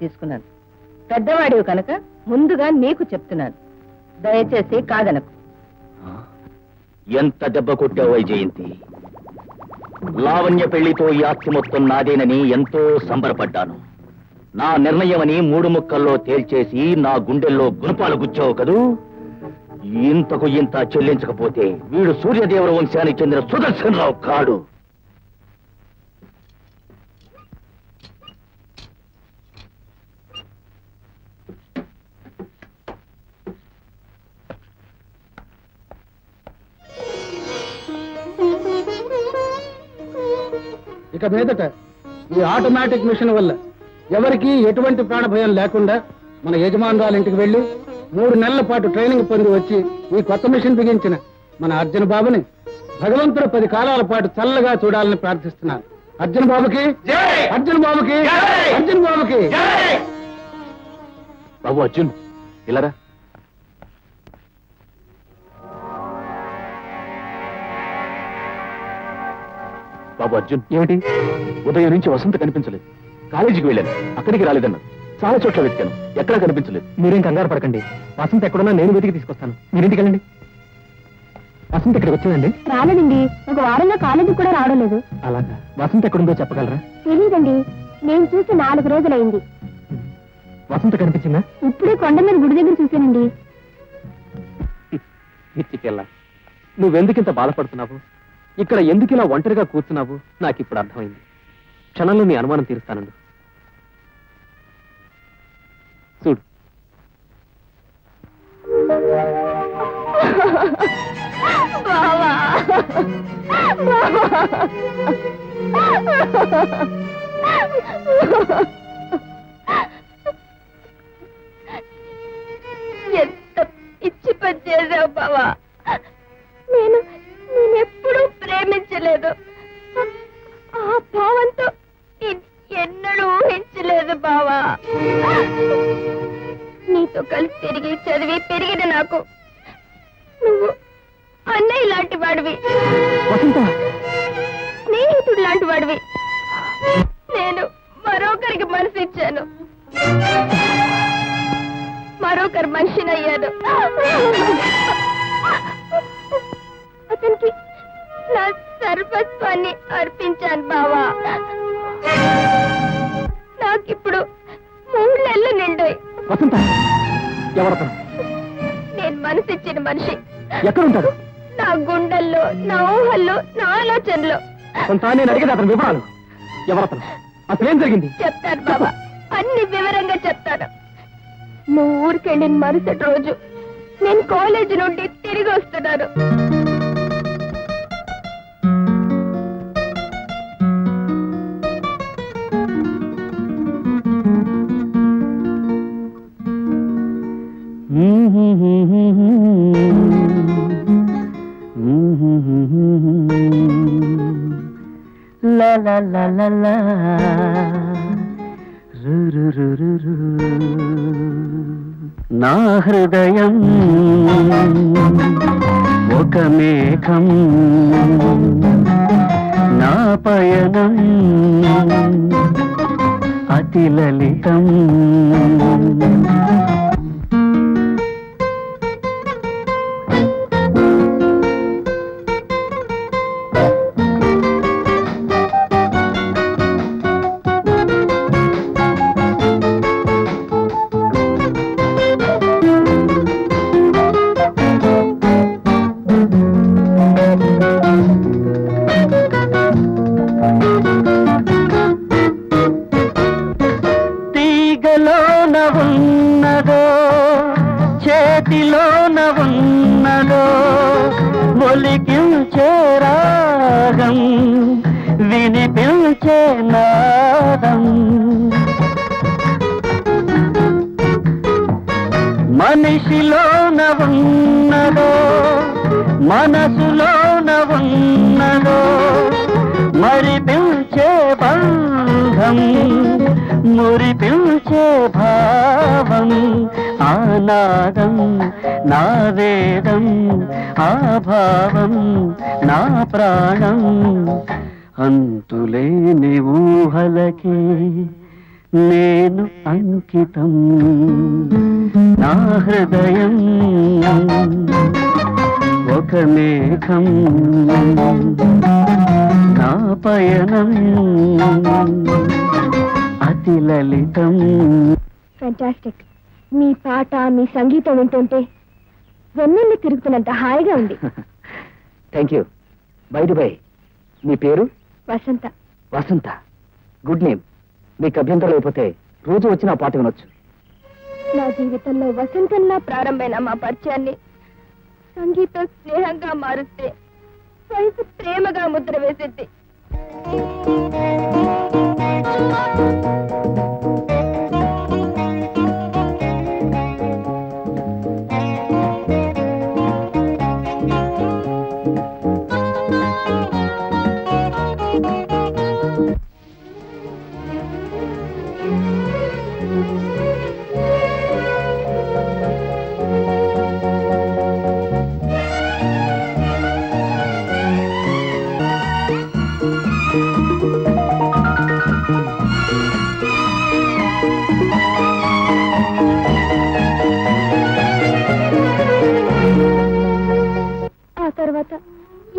తీసుకున్నాను. పెద్దవాడివి కనుక ముందుగా నీకు చెప్తున్నాను, దయచేసి కాదనకు. ఎంత దెబ్బ కొట్టావు జయంతి. లావణ్య పెళ్లితో ఈ ఆస్తి మొత్తం నాదేనని ఎంతో సంబరపడ్డాను. నా నిర్ణయమని 3 ముక్కల్లో తేల్చేసి నా గుండెల్లో గుణపాలు గుచ్చావు కదూ. ఇంతకు ఇంత చెల్లించకపోతే వీడు సూర్యదేవర వంశానికి చెందిన సుదర్శనరావు కాడు. ఇక మీదట ఈ ఆటోమేటిక్ మిషన్ వల్ల ఎవరికి ఎటువంటి ప్రాణభయం లేకుండా మన యజమానురాలు ఇంటికి వెళ్లి 3 నెలల పాటు ట్రైనింగ్ పొంది వచ్చి ఈ కొత్త మిషన్ బిగించిన మన అర్జున్ బాబుని భగవంతుడు 10 కాలాల పాటు చల్లగా చూడాలని ప్రార్థిస్తున్నాను. అర్జున్ బాబుకి అర్జున్ బాబుకి అర్జున్ బాబుకి. బాబు అర్జున్ ఇలారా. బాబు అర్జున్, ఏమిటి? ఉదయం నుంచి వసంత కనిపించలేదు. కాలేజీకి వెళ్ళాను, అక్కడికి రాలేదన్నా. చాలా చోట్ల వెతికాను, ఎక్కడా కనిపించలేదు. మీరేం కంగారు పడకండి, వసంత ఎక్కడున్నా నేను వెతికి తీసుకొస్తాను. మీరింటికి వెళ్ళండి. వసంత ఇక్కడికి వచ్చిందండి? రాలేదండి, 1 వారంగా కాలేజీకి కూడా రావడం లేదు. అలాగా? వసంత ఎక్కడుందో చెప్పగలరా? తెలీదండి, నేను చూసి 4 రోజులైంది. వసంత కనిపించిందా? ఇప్పుడే కొండ మీద గుడి దగ్గర చూశానండి. పిచ్చికెళ్ళ, నువ్వెందుకింత బాధపడుతున్నావు? ఇక్కడ ఎందుకు ఇలా ఒంటరిగా కూర్చున్నావు? నాకు ఇప్పుడు అర్థమైంది. క్షణంలో నీ అనుమానం తీరుస్తానండు. చూడు. ఎంత పిచ్చి పని చేసావు బావా. నేనెప్పుడూ ప్రేమించలేదు. ఆ భావంతో ఎన్నడూ ఊహించలేదు బావా. నీతో కలిసి తిరిగి చదివి పెరిగిన నాకు నువ్వు అన్నయ్య లాంటి వాడివి, స్నేహితుడు లాంటి వాడివి. నేను మరొకరికి మనసు ఇచ్చాను, మరొకరి మనిషినయ్యాను. అతనికి నా సర్వస్వాన్ని అర్పించాను బావా. నాకిప్పుడు 3 నెలలు నిండాయి. నేను మనసిచ్చిన మనిషి ఎక్కడుంటాడు? నా గుండెల్లో, నా ఊహల్లో, నా ఆలోచనలో. నేను అడిగేది అతని వివరాలు. ఎవరతను? అసలేం జరిగింది? చెప్తాను బాబా, అన్ని వివరంగా చెప్తాను. నువ్వు ఊరికెళ్ళిన మరుసటి రోజు నేను కాలేజీ నుండి తిరిగి వస్తున్నాను. La la la la la, ru ru ru ru ru. నా హృదయం ఒక మేఘం, నా పయనం అతి లలితం. తీగలోన ఉన్నదో, చేతిలోన ఉన్నదో, ఒలికించే రాగం, వినిపించే నాదం. మనిషిలోన ఉన్నదో, మనసులోన ఉన్నదో, మరిపించే బంధం, మురిపించే భావం. ఆనాదం నా వేదం, ఆ భావం నా ప్రాణం. అంతులేని ఊహలకి నేను అంకితం నా హృదయం ఒక మేఘం నా పయనం అతి లలితం. ఫ్యాంటాస్టిక్. మీ పాట మీ సంగీతం వింటుంటే వెన్నెల్లి తిరుగుతున్నంత హాయిగా ఉంది. Thank you. బై మీ పేరు? వసంత. వసంత, గుడ్ నేమ్. మీకు అభ్యంతరం లేకపోతే రోజు వచ్చి నా పాట వినొచ్చు. నా జీవితంలో వసంతంలా ప్రారంభమైన మా పరిచయాన్ని సంగీతం స్నేహంగా మారుస్తే వయసు ప్రేమగా ముద్ర వేసింది.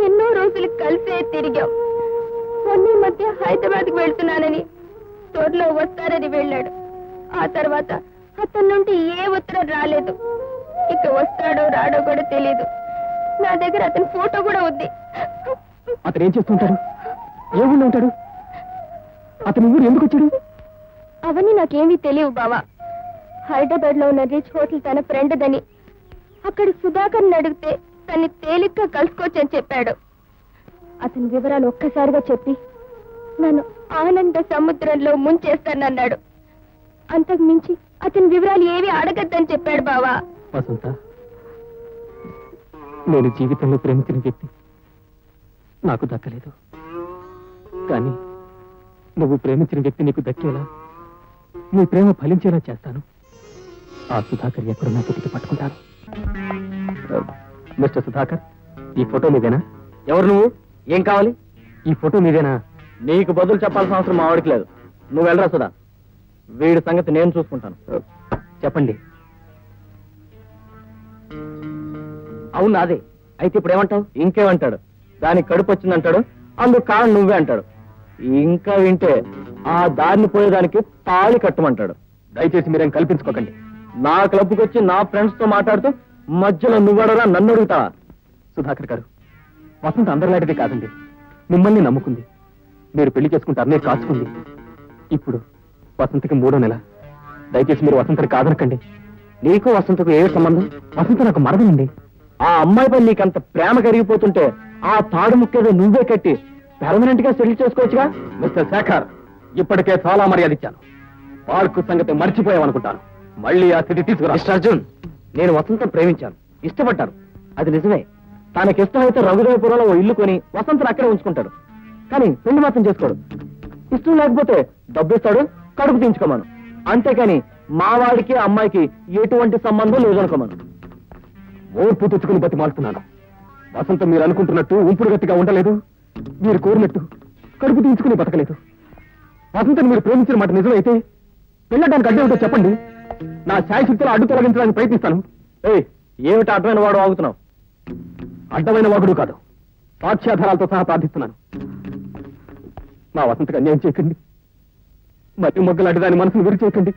ఎన్నో రోజులు కలిసే తిరిగాం. మొన్న మధ్య హైదరాబాద్కి వెళ్తున్నానని తోటలో వస్తారని వెళ్ళాడు. ఆ తర్వాత అతని నుండి ఏ ఉత్తరం రాలేదు. ఇక వస్తాడో రాడో కూడా తెలీదు. నా దగ్గర అతని ఫోటో కూడా ఉంది. అతను ఏం చేస్తుంటాడు? ఏ ఊళ్ళో ఉంటాడు? అతని ఊరు ఎందుకు వచ్చాడు? అవన్నీ నాకేమీ తెలియవు బావా. హైదరాబాద్ లో ఉన్న రిచ్ హోటల్ తన ఫ్రెండ్దని, అక్కడ సుధాకర్ని అడిగితే తన్ని తేలిగ్గా కలుసుకోవచ్చని చెప్పాడు. అతని వివరాలు ఒక్కసారిగా చెప్పి నన్ను ఆనంద సముద్రంలో ముంచేస్తానన్నాడు. అంతకు మించి అతని వివరాలు ఏవి అడగద్దని చెప్పాడు బావా. వసంత, నేను జీవితంలో ప్రేమించిన వ్యక్తి నాకు దక్కలేదు. కానీ నువ్వు ప్రేమించిన వ్యక్తి నీకు దక్కేలా, నీ ప్రేమ ఫలించేలా చేస్తాను. ఆ సుధాకర్ ఎక్కడున్నా వెతికి పట్టుకుంటాను. మిస్టర్ సుధాకర్, ఈ ఫోటో మీదేనా? ఎవరు నువ్వు? ఏం కావాలి? ఈ ఫోటో మీదేనా? నీకు బదులు చెప్పాల్సిన అవసరం మా వాడికి లేదు. నువ్వు వెళ్ళరా సుధా, వీడి సంగతి నేను చూసుకుంటాను. చెప్పండి. అవును అదే. అయితే ఇప్పుడు ఏమంటావు? ఇంకేమంటాడు? దానికి కడుపు వచ్చిందంటాడు, అందుకు కారణం నువ్వే అంటాడు. ఇంకా వింటే ఆ దారిని పోయేదానికి తాళి కట్టమంటాడు. దయచేసి మీరేం కల్పించుకోకండి. నా క్లబ్కి వచ్చి నా ఫ్రెండ్స్ తో మాట్లాడుతూ మధ్యలో నువ్వడరా నన్ను అడుగుతావా? సుధాకర్ గారు, వసంత అందరిలాంటిది కాదండి. మిమ్మల్ని నమ్ముకుంది, మీరు పెళ్లి చేసుకుంటారనే కాచుకుంది. ఇప్పుడు వసంతకి 3వ నెల. దయచేసి మీరు వసంతని కాదనకండి. నీకు వసంతకు ఏ సంబంధం? వసంత నాకు మరదలండి. ఆ అమ్మాయిపై నీకంత ప్రేమ కరిగిపోతుంటే ఆ తాడు ముక్కేదో నువ్వే కట్టి పెర్మనెంట్ గా సెటిల్ చేసుకోవచ్చుగా. మిస్టర్ శేఖర్, ఇప్పటికే చాలా మర్యాద ఇచ్చాను. పార్కు సంగతి మర్చిపోయావనుకుంటాను. మళ్ళీ ఆ స్థితి తీసుకురా. మిస్టర్ అర్జున్, నేను వసంతం ప్రేమించాను, ఇష్టపడ్డాను. అది నిజమే. తనకి ఇష్టమైతే రఘుదేవపురంలో ఓ ఇల్లు కొని వసంతను అక్కడే ఉంచుకుంటాడు. కానీ పెళ్లి మాత్రం చేసుకోడు. ఇష్టం లేకపోతే డబ్బు ఇస్తాడు, కడుపు తీయించుకోమను. అంతేకాని మా వాడికి అమ్మాయికి ఎటువంటి సంబంధం లేదనుకోమను. ఓర్పు తెచ్చుకుని బతి మారుతున్నాను. వసంత మీరు అనుకుంటున్నట్టు ఉంపుడు గట్టిగా ఉండలేదు. మీరు కోరినట్టు కడుపు తీయించుకుని బతకలేదు. వసంతని మీరు ప్రేమించిన మాట నిజమైతే పెళ్ళడానికి అడ్డేమిటో చెప్పండి. నా శాయశక్తిలో అడ్డు తొలగించడానికి ప్రయత్నిస్తాను. ఏమిటి అడ్డమైన వాడు వాగుతున్నావు? అడ్డమైన వాగుడు కాదు, సాక్ష్యాధారాలతో సహా ప్రార్థిస్తున్నాను. నా వసంతకు అన్యాయం చేయకండి. మట్టి మొగ్గలాంటి దాని మనసును విరి చేయకండి.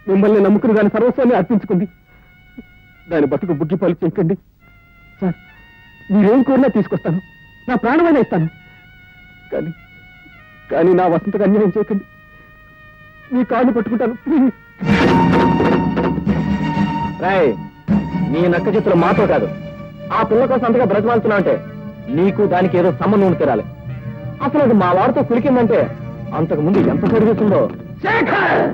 మిమ్మల్ని నమ్ముకుని దాని సర్వస్వాన్ని అర్పించుకుంది. దాని బతుకు బుగ్గిపాలు చేయకండి. సార్, మీరేం కోరినా తీసుకొస్తాను, నా ప్రాణమైనా ఇస్తాను. కానీ కానీ నా వసంతకు అన్యాయం చేయకండి. మీ కాళ్ళు పట్టుకుంటాను. రాయ్, నీ నక్క చిత్రం మాతో కాదు, ఆ పిల్ల కోసం అంతగా బ్రతమాలుతున్నా అంటే నీకు దానికి ఏదో సంబంధం ఉండి తీరాలి. అసలు అది మా వారితో కులికిందంటే అంతకు ముందు ఎంత జరిగిస్తుందో. శేఖర్!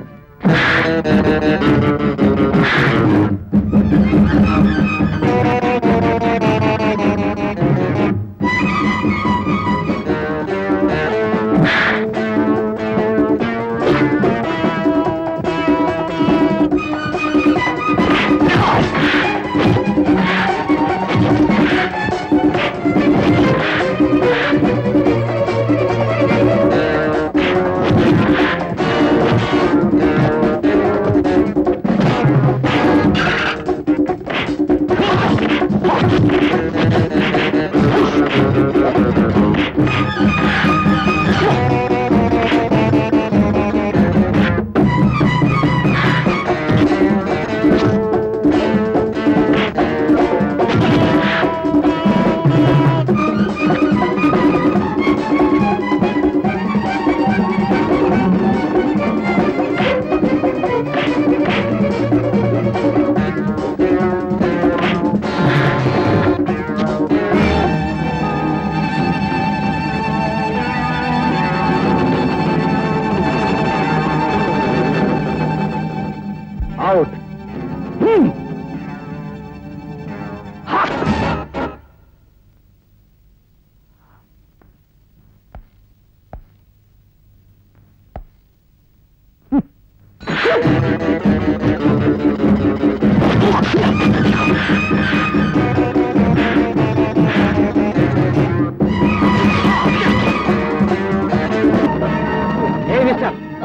అవుట్.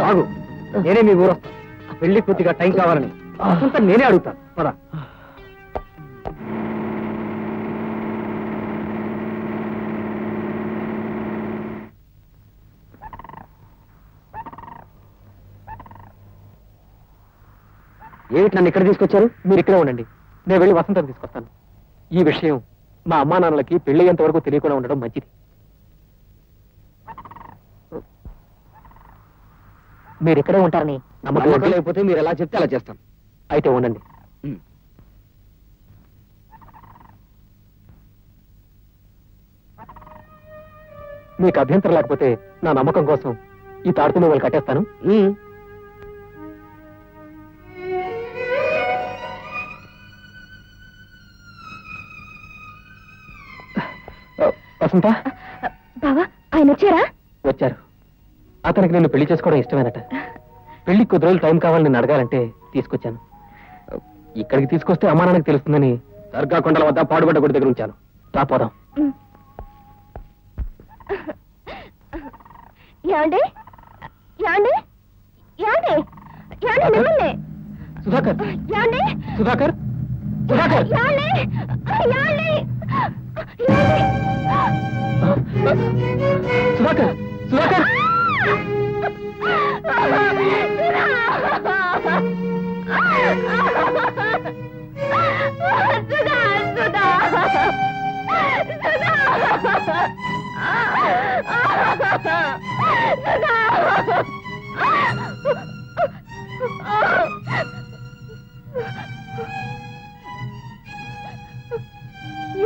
బాగు నేనే మీ ఊరు పెళ్లి కొద్దిగా టైం కావాలని కొంత నేనే అడుగుతాను పద. ఏమిటి నన్ను ఇక్కడ తీసుకొచ్చారు? మీరు ఇక్కడే ఉండండి, నేను వెళ్ళి వసంతం తీసుకొస్తాను. ఈ విషయం మా అమ్మా నాన్నలకి పెళ్ళయ్యేంత వరకు తెలియకుండా ఉండడం మంచిది. మీరు ఇక్కడే ఉంటారని నమ్మకం లేకపోతే మీరు ఎలా చెప్తే అలా చేస్తాం. అయితే ఉండండి. మీకు అభ్యంతరం లేకపోతే నా నమ్మకం కోసం ఈ తాడుతున్న వాళ్ళు కట్టేస్తాను. వసంత, బావా ఆయన వచ్చారా? వచ్చారు. అతనికి నేను పెళ్లి చేసుకోవడం ఇష్టమేనట. పెళ్లికి కొద్ది రోజులు టైం కావాలని నేను అడగాలంటే తీసుకొచ్చాను. ఇక్కడికి తీసుకొస్తే అమ్మానానికి తెలుస్తుందని దర్గా కొండల వద్ద పాడుబడ్డ గుడి దగ్గర ఉంచాను. రాపోదాం. యాండి యాండి యాండి యాండి మిమ్మల్ని సుధాకర్, యాండి సుధాకర్, సుధాకర్, యాండి యాండి సుధాకర్, సుధాకర్.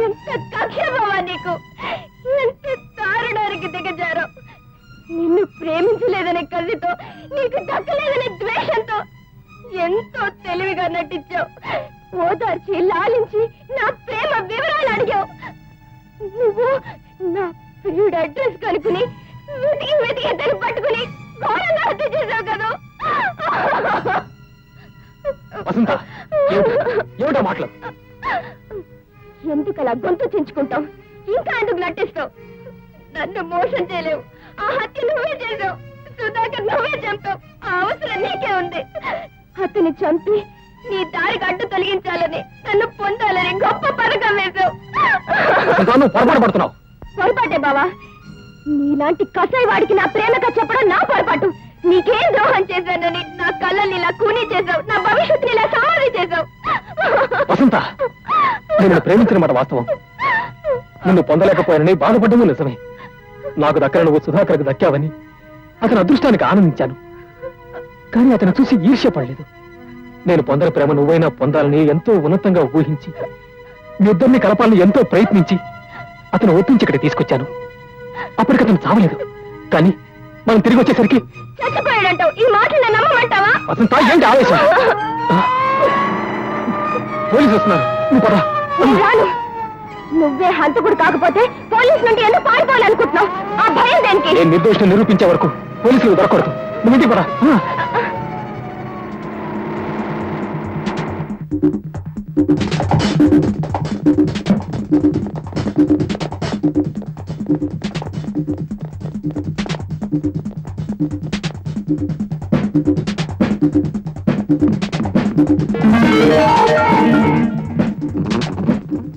ఎంత కక్ష బావా నీకు, ఎంత దారుణానికి దిగజారో. నిన్ను ప్రేమించలేదనే కసితో, నీకు దక్కలేదనే ద్వేషంతో ఎంతో తెలివిగా నటించావు. ఓదార్చి లాలించి నా ప్రేమ వివరాలు అడిగావు. నువ్వు నా ప్రియుడు అడ్రస్ కనుక్కుని వెతికి వెతికి తను పట్టుకుని ఘోరంగా హత్య చేశావు కదా. వసంత, ఏమిటో మాటలు? ఎందుకు అలా గొంతు చించుకుంటావు? ఇంకా ఎందుకు నటిస్తావు? నన్ను మోసం చేయలేవు. ఆ హత్య నువ్వే చేసావు. సుధాకర్ నువ్వే చంపావు. ఆ అవసరం నీకే ఉంది. అతన్ని చంపి నీ దారికి అడ్డు తొలగించాలని, నన్ను పొందాలని గొప్ప పథకం వేశావు. పొరపాటు పడుతున్నావు. పొరపాటే బావా. నీలాంటి కసాయి వాడికి నా ప్రేమగా చెప్పడం నా పొరపాటు. నీకేం ద్రోహం చేశానని నా కళ్ళని ఇలా కూనీ చేశావు. నా భవిష్యత్తుని ఇలా సమాధి చేశావు. వసంత, నేను ప్రేమించిన మాట వాస్తవం. నిన్ను పొందలేకపోయానని బాధపడ్డము నిజమే. నాకు దక్కన నువ్వు సుధాకర్కి దక్కావని అతని అదృష్టానికి ఆనందించాను. కానీ అతను చూసి ఈర్ష్యపడలేదు. నేను పొందని ప్రేమ నువ్వైనా పొందాలని ఎంతో ఉన్నతంగా ఊహించి మీ ఇద్దరిని కలపాలని ఎంతో ప్రయత్నించి అతను ఒప్పించి ఇక్కడ తీసుకొచ్చాను. అప్పటికి అతను చావలేదు. కానీ మనం తిరిగి వచ్చేసరికి చచ్చిపోయాడంటావు. ఈ మాటలు నన్ను నమ్మమంటావా? వసంత, ఏంటి ఆవేశం? పోలీసు వస్తున్నారు, నువ్వు పద. రాను. నువ్వే హంతకుడు కాకపోతే పోలీసు నుండి ఎందుకు పారిపోవాలనుకుంటున్నావు? ఆ భయం దేనికి? నేను నిర్దోషిని నిరూపించే వరకు పోలీసులు దొరకకూడదు. నువ్వు ఇంటికి పద.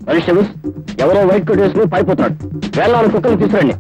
కానిస్టేబుల్స్, ఎవరో వైట్ కోట్ వేసుకుని పారిపోతున్నాడు. వేళ్ళ కుక్కలు తీసుకురండి.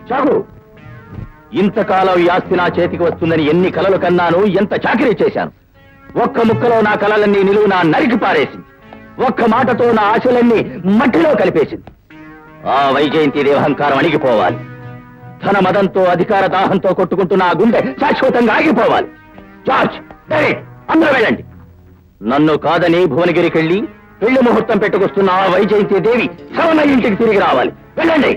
చాలు. ఇంతకాలం ఈ ఆస్తి నా చేతికి వస్తుందని ఎన్ని కలలు కన్నాను, ఎంత చాకరీ చేశాను. ఒక్క ముక్కలో నా కలలన్నీ నిలువునా నరికి పారేసింది. ఒక్క మాటతో నా ఆశలన్నీ మట్టిలో కలిపేసింది. ఆ వైజయంతి అహంకారం అణిగిపోవాలి. ధన మదంతో అధికార దాహంతో కొట్టుకుంటున్న ఆ గుండె శాశ్వతంగా ఆగిపోవాలి. జార్జ్, డేవిడ్, అందరూ వెళ్ళండి. నన్ను కాదని భువనగిరికెళ్ళి పెళ్లి ముహూర్తం పెట్టుకొస్తున్న ఆ వైజయంతి దేవి శవన ఇంటికి తిరిగి రావాలి. వెళ్ళండి.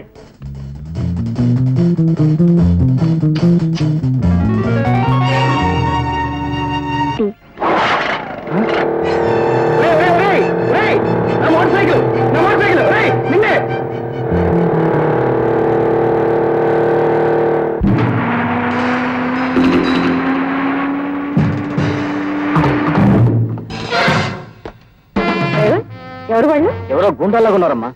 నిన్నే ఎవరు వాళ్ళు? ఎవరో గుండాలాగా ఉన్నారమ్మా.